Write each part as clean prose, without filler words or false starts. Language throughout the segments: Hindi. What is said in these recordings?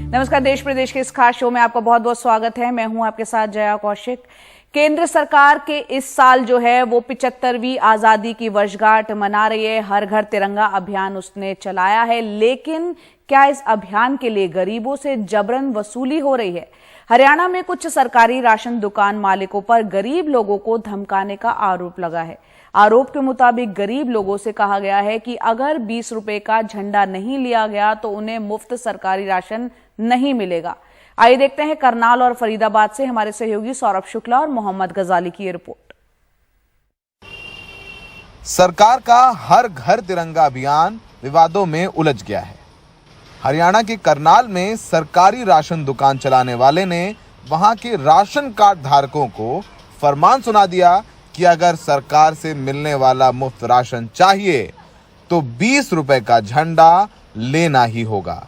नमस्कार, देश प्रदेश के इस खास शो में आपका बहुत बहुत स्वागत है। मैं हूं आपके साथ जया कौशिक। केंद्र सरकार के इस साल जो है वो 75वीं आजादी की वर्षगांठ मना रही है। हर घर तिरंगा अभियान उसने चलाया है, लेकिन क्या इस अभियान के लिए गरीबों से जबरन वसूली हो रही है? हरियाणा में कुछ सरकारी राशन दुकान मालिकों पर गरीब लोगों को धमकाने का आरोप लगा है। आरोप के मुताबिक गरीब लोगों से कहा गया है कि अगर 20 रुपए का झंडा नहीं लिया गया तो उन्हें मुफ्त सरकारी राशन नहीं मिलेगा। आइए देखते हैं करनाल और फरीदाबाद से हमारे सहयोगी सौरभ शुक्ला और मोहम्मद गजाली की ये रिपोर्ट। सरकार का हर घर तिरंगा अभियान विवादों में उलझ गया है। हरियाणा के करनाल में सरकारी राशन दुकान चलाने वाले ने वहां के राशन कार्ड धारकों को फरमान सुना दिया कि अगर सरकार से मिलने वाला मुफ्त राशन चाहिए तो 20 रुपए का झंडा लेना ही होगा।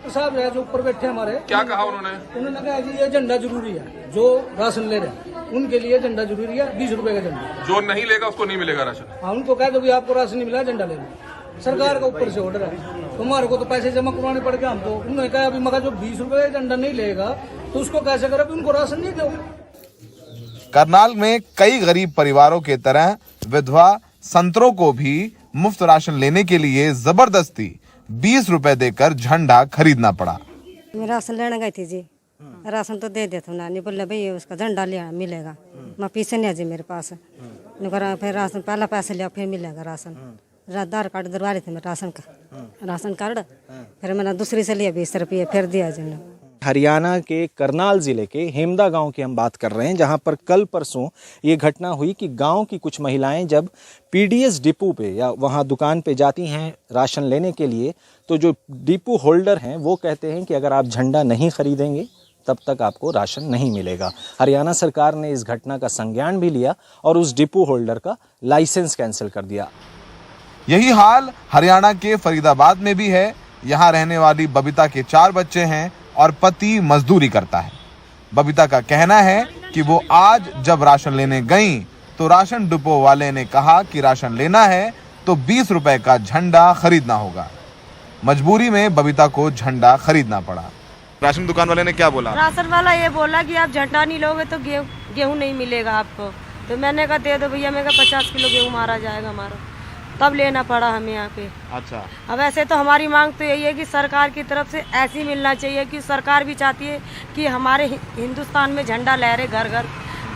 साहब जो ऊपर बैठे हमारे, क्या कहा उन्होंने कहा जी ये झंडा जरूरी है, जो राशन ले रहे हैं उनके लिए झंडा जरूरी है, 20 रुपए का झंडा। जो नहीं लेगा उसको नहीं मिलेगा राशन। हाँ, उनको कह दो भी आपको राशन नहीं मिला, झंडा ले लो। सरकार का ऊपर से ऑर्डर है, तुम्हारे को तो पैसे जमा करवाने पड़ गए हमको। उन्होंने कहा अभी मगर जो 20 रुपए का झंडा नहीं लेगा तो उसको कैसे करो, उनको राशन नहीं दो। करनाल में कई गरीब परिवारों के तरह विधवा संतरों को भी मुफ्त राशन लेने के लिए जबरदस्ती 20 रुपए देकर झंडा खरीदना पड़ा। मैं राशन लेने गई थी जी, राशन तो दे देता ना, नहीं बोले भाई उसका झंडा लिया मिलेगा। मैं पीछे नहीं जी मेरे पास, फिर राशन पहला पैसे लिया फिर मिलेगा राशन। आधार कार्ड दरवा रहे थे मैं राशन कार्ड, फिर मैंने दूसरी से लिया 20 रुपये फिर दिया जी। हरियाणा के करनाल जिले के हेमदा गांव की हम बात कर रहे हैं, जहां पर कल परसों ये घटना हुई कि गांव की कुछ महिलाएं जब पीडीएस डिपो पे या वहां दुकान पे जाती हैं राशन लेने के लिए, तो जो डिपो होल्डर हैं वो कहते हैं कि अगर आप झंडा नहीं खरीदेंगे तब तक आपको राशन नहीं मिलेगा। हरियाणा सरकार ने इस घटना का संज्ञान भी लिया और उस डिपो होल्डर का लाइसेंस कैंसिल कर दिया। यही हाल हरियाणा के फरीदाबाद में भी है। यहाँ रहने वाली बबीता के 4 बच्चे हैं और पति मजदूरी करता है। बबीता का कहना है कि वो आज जब राशन लेने गई तो राशन डिपो वाले ने कहा कि राशन लेना है तो 20 रुपए का झंडा खरीदना होगा। मजबूरी में बबीता को झंडा खरीदना पड़ा। राशन दुकान वाले ने क्या बोला? राशन वाला ये बोला कि आप झंडा नहीं लोगे तो गेहूं नहीं मिलेगा आपको। तो मैंने कहा दे दो भैया, मैं कहा 50 किलो गेहूं मारा जाएगा हमारा, तब लेना पड़ा हमें यहाँ पे। अच्छा, अब ऐसे तो हमारी मांग तो यही है कि सरकार की तरफ से ऐसी मिलना चाहिए कि सरकार भी चाहती है कि हमारे हिंदुस्तान में झंडा लहरे घर घर,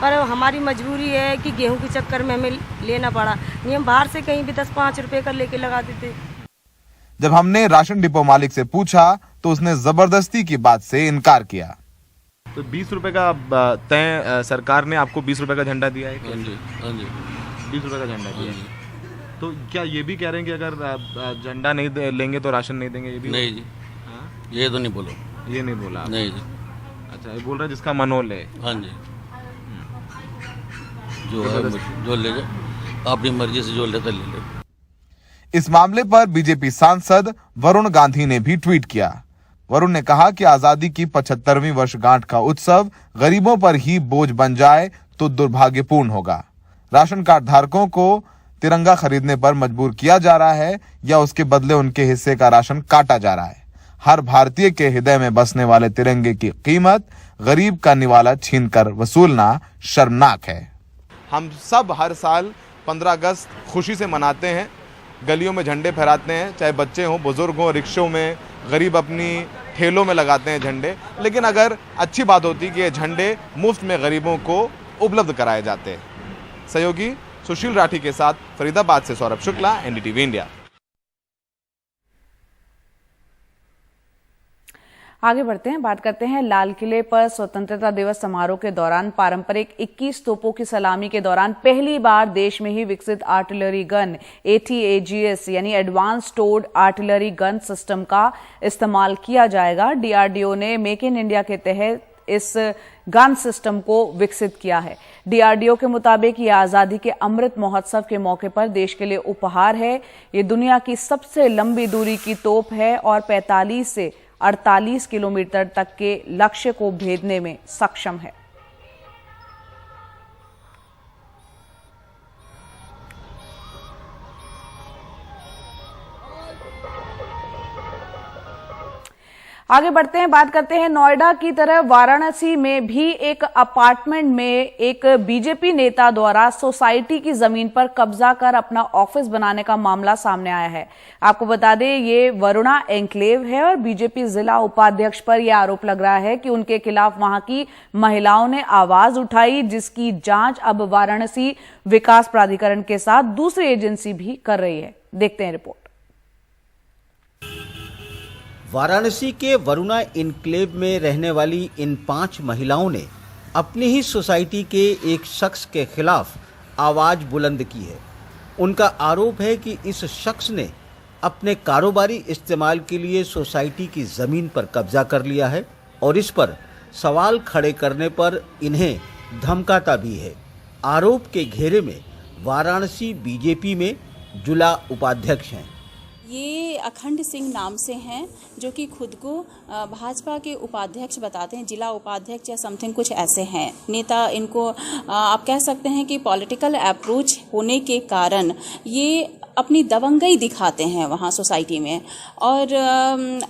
पर हमारी मजबूरी है कि गेहूं के चक्कर में हमें लेना पड़ा। नहीं हम बाहर से कहीं भी 10-5 रुपए का लेके लगा देते। जब हमने राशन डिपो मालिक से पूछा तो उसने जबरदस्ती की बात से इनकार किया। तो 20 रुपए का तय सरकार ने आपको 20 रुपए का झंडा दिया है? हाँ जी, 20 रुपए का झंडा दिया है। तो क्या ये भी कह रहे हैं कि अगर झंडा नहीं लेंगे तो राशन नहीं देंगे? ये भी नहीं जी। हाँ, ये तो नहीं बोलो। ये नहीं बोला? नहीं जी। अच्छा, ये बोल रहा है जिसका मन हो ले। हाँ जी, जो है जो ले अपनी मर्जी से जो लेता ले ले। इस मामले पर बीजेपी सांसद वरुण गांधी ने भी ट्वीट किया। वरुण ने कहा कि आजादी की 75वीं वर्षगांठ का उत्सव गरीबों पर ही बोझ बन जाए तो दुर्भाग्यपूर्ण होगा। राशन कार्ड धारकों को तिरंगा खरीदने पर मजबूर किया जा रहा है या उसके बदले उनके हिस्से का राशन काटा जा रहा है। हर भारतीय के हृदय में बसने वाले तिरंगे की कीमत गरीब का निवाला छीनकर वसूलना शर्मनाक है। हम सब हर साल 15 अगस्त खुशी से मनाते हैं, गलियों में झंडे फहराते हैं, चाहे बच्चे हों, बुजुर्ग हों, रिक्शों में, गरीब अपनी ठेलों में लगाते हैं झंडे। लेकिन अगर अच्छी बात होती कि ये झंडे मुफ्त में गरीबों को उपलब्ध कराए जाते। सहयोगी सुशील राठी के साथ फरीदाबाद से सौरभ शुक्ला, एनडीटीवी इंडिया। आगे बढ़ते हैं, बात करते हैं लाल किले पर स्वतंत्रता दिवस समारोह के दौरान पारंपरिक 21 तोपों की सलामी के दौरान पहली बार देश में ही विकसित आर्टिलरी गन ATAGS यानी advance towed artillery gun system का इस्तेमाल किया जाएगा। डीआरडीओ ने मेक इन इंडिया के तहत इस गन सिस्टम को विकसित किया है। डीआरडीओ के मुताबिक ये आजादी के अमृत महोत्सव के मौके पर देश के लिए उपहार है। ये दुनिया की सबसे लंबी दूरी की तोप है और 45 से 48 किलोमीटर तक के लक्ष्य को भेदने में सक्षम है। आगे बढ़ते हैं, बात करते हैं नोएडा की तरह वाराणसी में भी एक अपार्टमेंट में एक बीजेपी नेता द्वारा सोसाइटी की जमीन पर कब्जा कर अपना ऑफिस बनाने का मामला सामने आया है। आपको बता दें, ये वरुणा एन्क्लेव है और बीजेपी जिला उपाध्यक्ष पर यह आरोप लग रहा है कि उनके खिलाफ वहां की महिलाओं ने आवाज उठाई, जिसकी जांच अब वाराणसी विकास प्राधिकरण के साथ दूसरी एजेंसी भी कर रही है। देखते हैं रिपोर्ट। वाराणसी के वरुणा एन्क्लेव में रहने वाली इन 5 महिलाओं ने अपनी ही सोसाइटी के एक शख्स के खिलाफ आवाज बुलंद की है। उनका आरोप है कि इस शख्स ने अपने कारोबारी इस्तेमाल के लिए सोसाइटी की जमीन पर कब्जा कर लिया है और इस पर सवाल खड़े करने पर इन्हें धमकाता भी है। आरोप के घेरे में वाराणसी बीजेपी में जिला उपाध्यक्ष हैं। ये अखंड सिंह नाम से हैं, जो कि खुद को भाजपा के उपाध्यक्ष बताते हैं, जिला उपाध्यक्ष या समथिंग कुछ ऐसे हैं नेता। इनको आप कह सकते हैं कि पॉलिटिकल अप्रोच होने के कारण ये अपनी दबंगई दिखाते हैं वहाँ सोसाइटी में और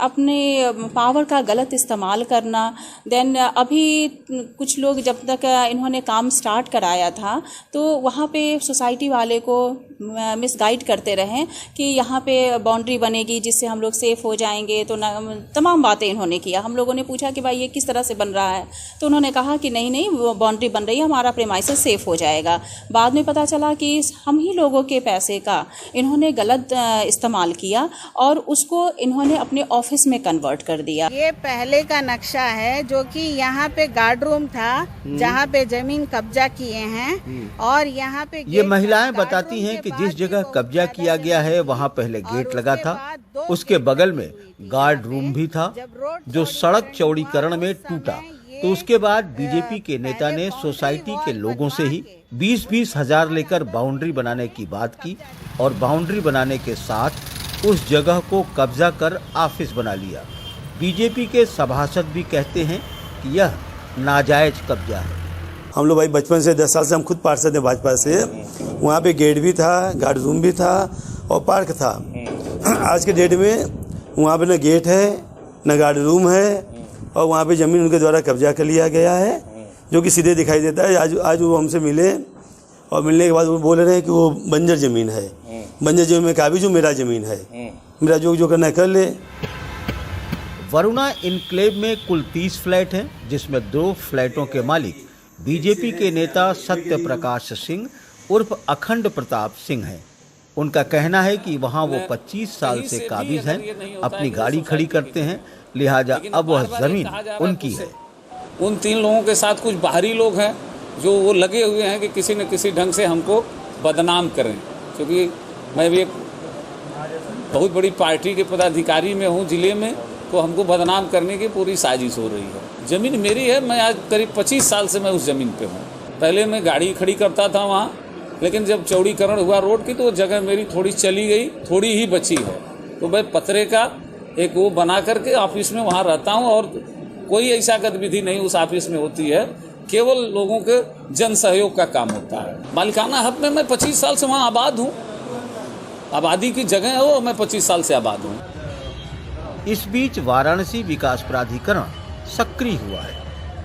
अपने पावर का गलत इस्तेमाल करना। देन अभी कुछ लोग जब तक इन्होंने काम स्टार्ट कराया था तो वहाँ पे सोसाइटी वाले को मिसगाइड करते रहे कि यहाँ पे बाउंड्री बनेगी जिससे हम लोग सेफ हो जाएंगे, तो तमाम बातें इन्होंने किया। हम लोगों ने पूछा कि भाई ये किस तरह से बन रहा है, तो उन्होंने कहा कि नहीं वो बाउंड्री बन रही है, हमारा प्रेमाइसेस सेफ हो जाएगा। बाद में पता चला कि हम ही लोगों के पैसे का इन्होंने गलत इस्तेमाल किया और उसको इन्होंने अपने ऑफिस में कन्वर्ट कर दिया। ये पहले का नक्शा है, जो कि यहाँ पे गार्ड रूम था जहाँ पे जमीन कब्जा किए हैं और यहाँ पे ये महिलाएं बताती हैं कि जिस जगह कब्जा किया गया है वहाँ पहले गेट लगा था, उसके बगल में गार्ड रूम भी था जो सड़क चौड़ीकरण में टूटा। तो उसके बाद बीजेपी के नेता ने सोसाइटी के लोगों से ही 20-20 हजार लेकर बाउंड्री बनाने की बात की और बाउंड्री बनाने के साथ उस जगह को कब्जा कर ऑफिस बना लिया। बीजेपी के सभासद भी कहते हैं कि यह नाजायज कब्जा है। हम लोग भाई बचपन से 10 साल से हम खुद पार्षद हैं भाजपा से। वहाँ पे गेट भी था, गार्ड रूम भी था और पार्क था। आज के डेट में वहाँ पे न गेट है न गार्ड रूम है और वहाँ पे ज़मीन उनके द्वारा कब्जा कर लिया गया है, जो कि सीधे दिखाई देता है। आज वो हमसे मिले और मिलने के बाद वो बोल रहे हैं कि वो बंजर ज़मीन है। बंजर ज़मीन में कहा भी जो मेरा ज़मीन है, मेरा जो करना है कर ले। वरुणा एन्क्लेव में कुल 30 फ्लैट हैं, जिसमें 2 फ्लैटों के मालिक बीजेपी के नेता सत्य प्रकाश सिंह उर्फ अखंड प्रताप सिंह हैं। उनका कहना है कि वहाँ वो 25 साल से काबिज हैं, अपनी गाड़ी खड़ी करते हैं, लिहाजा अब वह जमीन उनकी है। उन 3 लोगों के साथ कुछ बाहरी लोग हैं जो वो लगे हुए हैं कि किसी न किसी ढंग से हमको बदनाम करें, क्योंकि मैं भी एक बहुत बड़ी पार्टी के पदाधिकारी में हूँ जिले में, तो हमको बदनाम करने की पूरी साजिश हो रही है। ज़मीन मेरी है, मैं आज करीब 25 साल से मैं उस ज़मीन पे हूँ। पहले मैं गाड़ी खड़ी करता था वहाँ, लेकिन जब चौड़ीकरण हुआ रोड की तो वो जगह मेरी थोड़ी चली गई, थोड़ी ही बची है। तो मैं पतरे का एक वो बना करके ऑफिस में वहाँ रहता हूँ और कोई ऐसा गतिविधि नहीं उस ऑफिस में होती है, केवल लोगों के जन सहयोग का काम होता है। मालिकाना हक में मैं 25 साल से वहाँ आबाद हूँ, आबादी की जगह हो, मैं 25 साल से आबाद हूँ। इस बीच वाराणसी विकास प्राधिकरण सक्रिय हुआ है।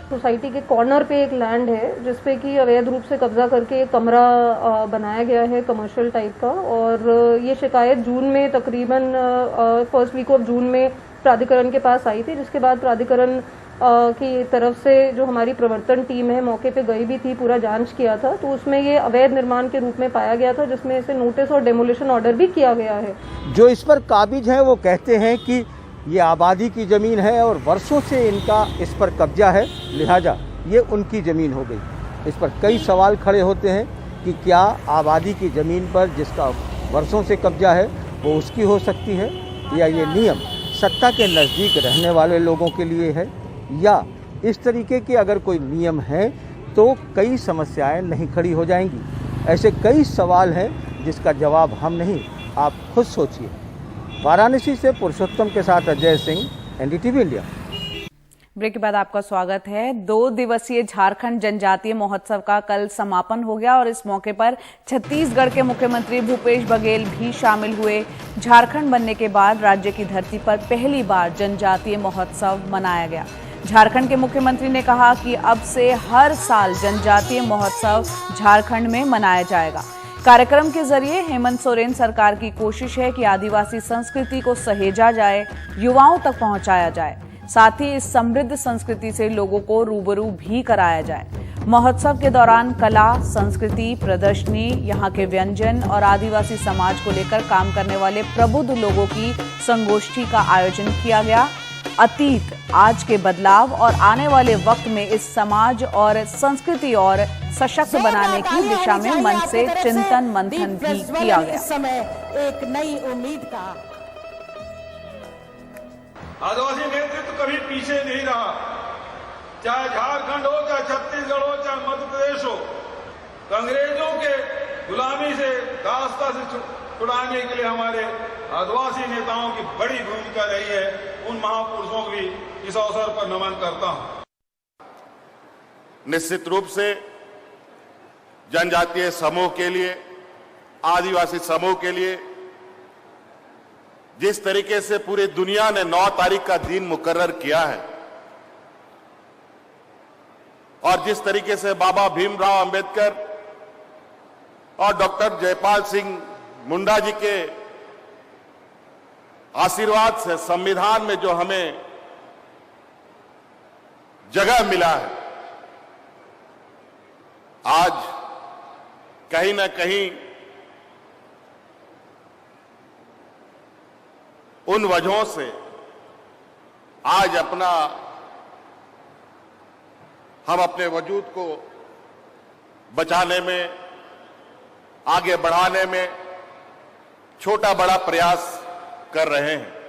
सोसाइटी के कॉर्नर पे एक लैंड है जिसपे कि अवैध रूप से कब्जा करके एक कमरा बनाया गया है कमर्शियल टाइप का, और ये शिकायत जून में तकरीबन फर्स्ट वीक ऑफ जून में प्राधिकरण के पास आई थी, जिसके बाद प्राधिकरण की तरफ से जो हमारी प्रवर्तन टीम है मौके पे गई भी थी, पूरा जांच किया था, तो उसमें ये अवैध निर्माण के रूप में पाया गया था, जिसमें इसे नोटिस और डेमोलिशन ऑर्डर भी किया गया है। जो इस पर काबिज हैं वो कहते हैं कि ये आबादी की ज़मीन है और वर्षों से इनका इस पर कब्जा है, लिहाजा ये उनकी ज़मीन हो गई। इस पर कई सवाल खड़े होते हैं कि क्या आबादी की ज़मीन पर जिसका वर्षों से कब्जा है वो उसकी हो सकती है, या ये नियम सत्ता के नज़दीक रहने वाले लोगों के लिए है, या इस तरीके के अगर कोई नियम है तो कई समस्याएं नहीं खड़ी हो जाएंगी। ऐसे कई सवाल हैं जिसका जवाब हम नहीं, आप खुद सोचिए। वाराणसी से पुरुषोत्तम के साथ Ajay Singh, NDTV India. Break के बाद आपका स्वागत है। 2 दिवसीय झारखंड जनजातीय महोत्सव का कल समापन हो गया और इस मौके पर छत्तीसगढ़ के मुख्यमंत्री भूपेश बघेल भी शामिल हुए। झारखंड बनने के बाद राज्य की धरती पर पहली बार जनजातीय महोत्सव मनाया गया। झारखंड के मुख्यमंत्री ने कहा कि अब से हर साल जनजातीय महोत्सव झारखंड में मनाया जाएगा। कार्यक्रम के जरिए हेमंत सोरेन सरकार की कोशिश है कि आदिवासी संस्कृति को सहेजा जाए, युवाओं तक पहुंचाया जाए, साथ ही इस समृद्ध संस्कृति से लोगों को रूबरू भी कराया जाए। महोत्सव के दौरान कला, संस्कृति, प्रदर्शनी, यहाँ के व्यंजन और आदिवासी समाज को लेकर काम करने वाले प्रबुद्ध लोगों की संगोष्ठी का आयोजन किया गया। अतीत, आज के बदलाव और आने वाले वक्त में इस समाज और संस्कृति और सशक्त बनाने की दिशा में मन से चिंतन मंथन भी किया गया। समय एक नई उम्मीद का आदिवासी नेतृत्व कभी पीछे नहीं रहा, चाहे झारखंड हो, चाहे छत्तीसगढ़ हो, चाहे मध्य प्रदेश हो। अंग्रेजों के गुलामी से, दास्ता से छुड़ाने के लिए हमारे आदिवासी नेताओं की बड़ी भूमिका रही है। उन महापुरुषों को भी इस अवसर पर नमन करता हूं। निश्चित रूप से जनजातीय समूह के लिए, आदिवासी समूह के लिए जिस तरीके से पूरी दुनिया ने 9 तारीख का दिन मुकर्रर किया है और जिस तरीके से बाबा भीमराव अंबेडकर और डॉक्टर जयपाल सिंह मुंडा जी के आशीर्वाद से संविधान में जो हमें जगह मिला है, आज कहीं ना कहीं उन वजहों से आज हम अपने वजूद को बचाने में, आगे बढ़ाने में छोटा बड़ा प्रयास कर रहे हैं।